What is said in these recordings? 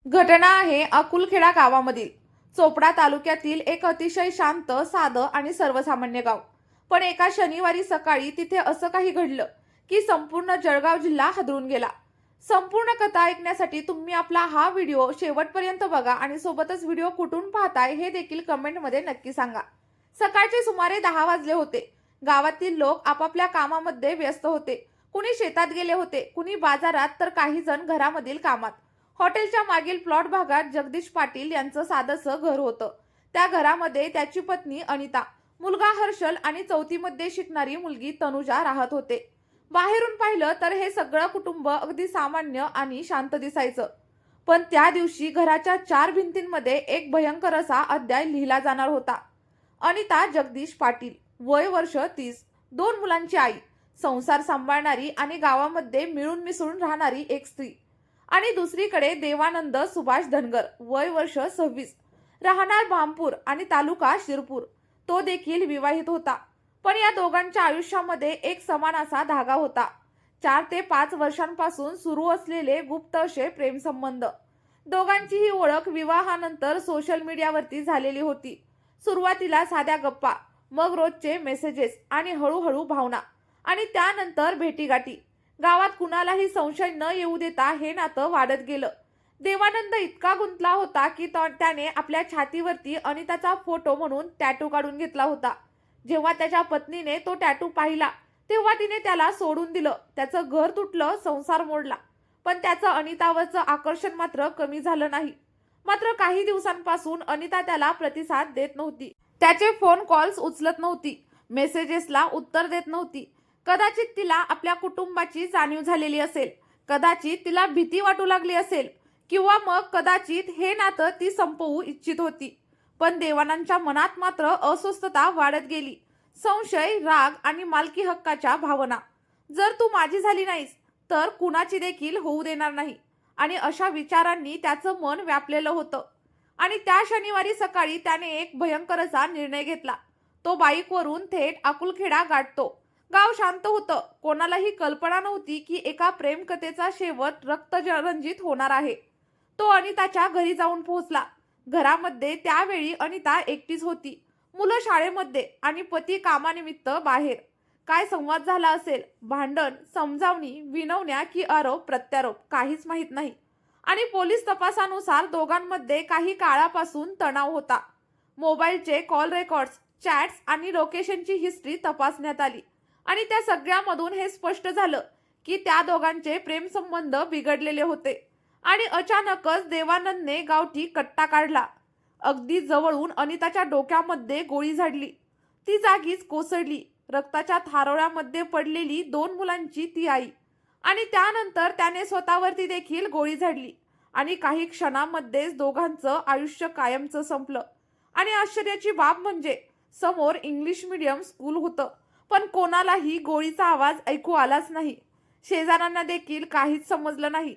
घटना आहे अकुलखेडा गावामधील. चोपडा तालुक्यातील एक अतिशय शांत, साधं आणि सर्वसामान्य गाव. पण एका शनिवारी सकाळी तिथे असं काही घडलं की संपूर्ण जळगाव जिल्हा हादरून गेला. संपूर्ण कथा ऐकण्यासाठी तुम्ही आपला हा व्हिडिओ शेवटपर्यंत बघा आणि सोबतच व्हिडिओ कुठून पाहताय हे देखील कमेंटमध्ये नक्की सांगा. सकाळचे सुमारे 10 वाजले होते. गावातील लोक आपापल्या कामामध्ये व्यस्त होते. कुणी शेतात गेले होते, कुणी बाजारात, तर काही जण घरामधील कामात. हॉटेलच्या मागील प्लॉट भागात जगदीश पाटील यांचं साधंसं घर होतं. त्या घरामध्ये त्याची पत्नी अनिता, मुलगा हर्षल आणि चौथीमध्ये शिकणारी मुलगी तनुजा राहत होते. बाहेरून पाहिलं तर हे सगळं कुटुंब अगदी सामान्य आणि शांत दिसायचं. पण त्या दिवशी घराच्या 4 भिंतींमध्ये एक भयंकर असा अध्याय लिहिला जाणार होता. अनिता जगदीश पाटील, वय वर्ष 30, 2 मुलांची आई, संसार सांभाळणारी आणि गावामध्ये मिळून मिसळून राहणारी एक स्त्री. आणि दुसरीकडे देवानंद सुभाष धनगर, वय वर्ष 26, राहणार भामपूर आणि तालुका शिरपूर. तो देखील विवाहित होता. पण या दोघांच्या आयुष्यामध्ये एक समान असा धागा होता. 4 ते 5 वर्षांपासून सुरू असलेले गुप्त असे प्रेमसंबंध. दोघांची ही ओळख विवाहानंतर सोशल मीडियावरती झालेली होती. सुरुवातीला साध्या गप्पा, मग रोजचे मेसेजेस आणि हळूहळू भावना आणि त्यानंतर भेटीगाठी. गावात कुणालाही संशय न येऊ देता हे नातं वाढत गेलं. देवानंद इतका गुंतला होता की त्याने आपल्या छातीवरती अनिताचा फोटो म्हणून टॅटू काढून घेतला होता. जेव्हा त्याच्या पत्नीने तो टॅटू पाहिला तेव्हा तिने त्याला सोडून दिलं. त्याचं घर तुटलं, संसार मोडला. पण त्याचं अनितावरचं आकर्षण मात्र कमी झालं नाही. मात्र काही दिवसांपासून अनिता त्याला प्रतिसाद देत नव्हती. त्याचे फोन कॉल्स उचलत नव्हती, मेसेजेसला उत्तर देत नव्हती. कदाचित तिला आपल्या कुटुंबाची जाणीव झालेली असेल, कदाचित तिला भीती वाटू लागली असेल, किंवा मग कदाचित हे नातं ती संपवू इच्छित होती. पण देवानंदच्या मनात मात्र अस्वस्थता वाढत गेली. संशय, राग आणि मालकी हक्काच्या भावना. जर तू माझी झाली नाहीस तर कुणाची देखील होऊ देणार नाही. आणि अशा विचारांनी त्याचं मन व्यापलेलं होतं. आणि त्या शनिवारी सकाळी त्याने एक भयंकर असा निर्णय घेतला. तो बाईकवरून थेट अकुलखेडा गाठतो. गाव शांत होतं. कोणालाही कल्पना नव्हती की एका प्रेमकथेचा शेवट रक्तरंजित होणार आहे. तो अनिताच्या घरी जाऊन पोहोचला. घरामध्ये त्यावेळी अनिता एकटीच होती. मुलं शाळेमध्ये आणि पती कामानिमित्त बाहेर. काय संवाद झाला असेल, भांडण, समजावणी, विनवण्या की आरोप प्रत्यारोप, काहीच माहीत नाही. आणि पोलीस तपासानुसार दोघांमध्ये काही काळापासून तणाव होता. मोबाईलचे कॉल रेकॉर्ड्स, चॅट्स आणि लोकेशनची हिस्ट्री तपासण्यात आली. आणि त्या सगळ्यामधून हे स्पष्ट झालं की त्या दोघांचे प्रेमसंबंध बिघडलेले होते. आणि अचानकच देवानंदने गावठी कट्टा काढला. अगदी जवळून अनिताच्या डोक्यामध्ये गोळी झाडली. ती जागीच कोसळली. रक्ताच्या थारोळ्यामध्ये पडलेली 2 मुलांची ती आई. आणि त्यानंतर त्याने स्वतःवरती देखील गोळी झाडली. आणि काही क्षणांमध्येच दोघांचं आयुष्य कायमचं संपलं. आणि आश्चर्याची बाब म्हणजे समोर इंग्लिश मीडियम स्कूल होतं, पण कोणालाही गोळीचा आवाज ऐकू आलाच नाही. शेजाऱ्यांना देखील काहीच समजलं नाही.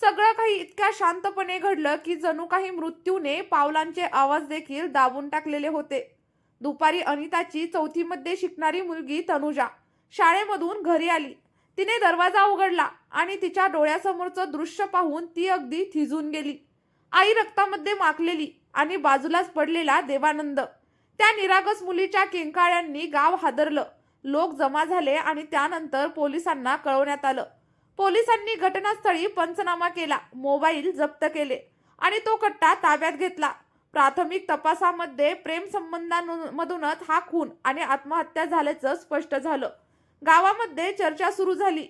सगळं काही इतक्या शांतपणे घडलं की जणू काही मृत्यूने पावलांचे आवाज देखील दाबून टाकलेले होते. दुपारी अनिताची 4थीमध्ये शिकणारी मुलगी तनुजा शाळेमधून घरी आली. तिने दरवाजा उघडला आणि तिच्या डोळ्यासमोरचं दृश्य पाहून ती अगदी थिजून गेली. आई रक्तामध्ये माखलेली आणि बाजूलाच पडलेला देवानंद. त्या निरागस मुलीच्या किंकाळ्यांनी गाव हादरलं. लोक जमा झाले आणि त्यानंतर पोलिसांना कळवण्यात आलं. पोलिसांनी घटनास्थळी पंचनामा केला, मोबाईल जप्त केले आणि तो कट्टा ताब्यात घेतला. प्राथमिक तपासामध्ये प्रेमसंबंधांमधूनच हा खून आणि आत्महत्या झाल्याचं स्पष्ट झालं. गावामध्ये चर्चा सुरू झाली.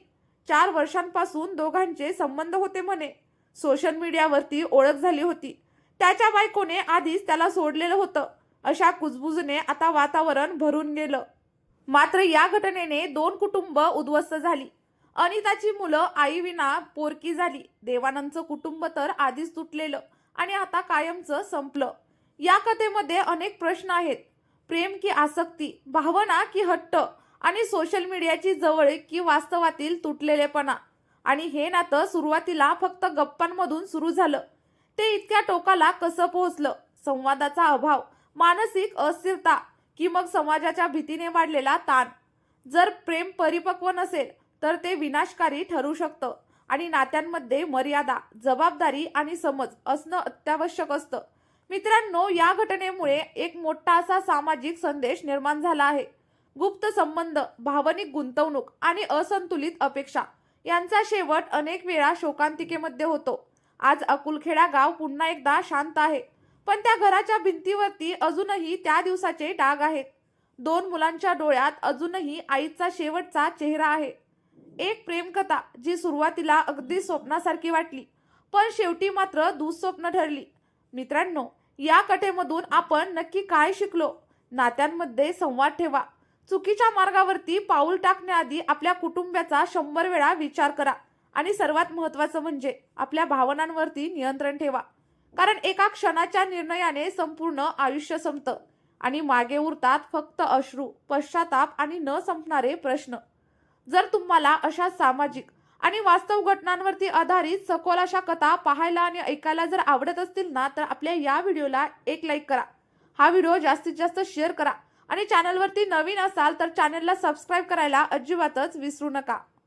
4 वर्षांपासून दोघांचे संबंध होते म्हणे. सोशल मीडियावरती ओळख झाली होती. त्याच्या बायकोने आधीच त्याला सोडलेलं होतं. अशा कुजबुजीने आता वातावरण भरून गेलं. मात्र या घटनेने 2 कुटुंब उद्ध्वस्त झाली. अनिताची मुलं आईविना पोरकी झाली. देवानंदचं कुटुंब तर आधीच तुटलेलं आणि आता कायमचं संपलं. या कथेमध्ये अनेक प्रश्न आहेत. प्रेम की आसक्ती, भावना की हट्ट, आणि सोशल मीडियाची जवळीक की वास्तवातील तुटलेलेपणा. आणि हे नातं सुरुवातीला फक्त गप्पांमधून सुरू झालं, ते इतक्या टोकाला कसं पोहोचलं? संवादाचा अभाव, मानसिक अस्थिरता की मग समाजाच्या भीतीने वाढलेला ताण. जर प्रेम परिपक्व नसेल तर ते विनाशकारी ठरू शकतं. आणि नात्यांमध्ये मर्यादा, जबाबदारी आणि समज असणं अत्यावश्यक असतं. मित्रांनो, या घटनेमुळे एक मोठा असा सामाजिक संदेश निर्माण झाला आहे. गुप्त संबंध, भावनिक गुंतवणूक आणि असंतुलित अपेक्षा यांचा शेवट अनेक वेळा शोकांतिकेमध्ये होतो. आज अकुलखेडा गाव पुन्हा एकदा शांत आहे, पण त्या घराच्या भिंतीवरती अजूनही त्या दिवसाचे डाग आहेत. 2 मुलांच्या डोळ्यात अजूनही आईचा शेवटचा चेहरा आहे. एक प्रेमकथा जी सुरुवातीला अगदी स्वप्नासारखी वाटली, पण शेवटी मात्र दुःस्वप्न ठरली. मित्रांनो, या कथेमधून आपण नक्की काय शिकलो? नात्यांमध्ये संवाद ठेवा. चुकीच्या मार्गावरती पाऊल टाकण्याआधी आपल्या कुटुंबाचा 100 वेळा विचार करा. आणि सर्वात महत्त्वाचं म्हणजे आपल्या भावनांवरती नियंत्रण ठेवा. कारण एका क्षणाच्या निर्णयाने संपूर्ण आयुष्य संपतं आणि मागे उरतात फक्त अश्रू, पश्चाताप आणि न संपणारे प्रश्न. जर तुम्हाला अशा सामाजिक आणि वास्तव घटनांवरती आधारित सखोल अशा कथा पाहायला आणि ऐकायला जर आवडत असतील ना, तर आपल्या या व्हिडिओला एक लाईक करा. हा व्हिडिओ जास्तीत जास्त शेअर करा आणि चॅनलवरती नवीन असाल तर चॅनलला सबस्क्राईब करायला अजिबातच विसरू नका.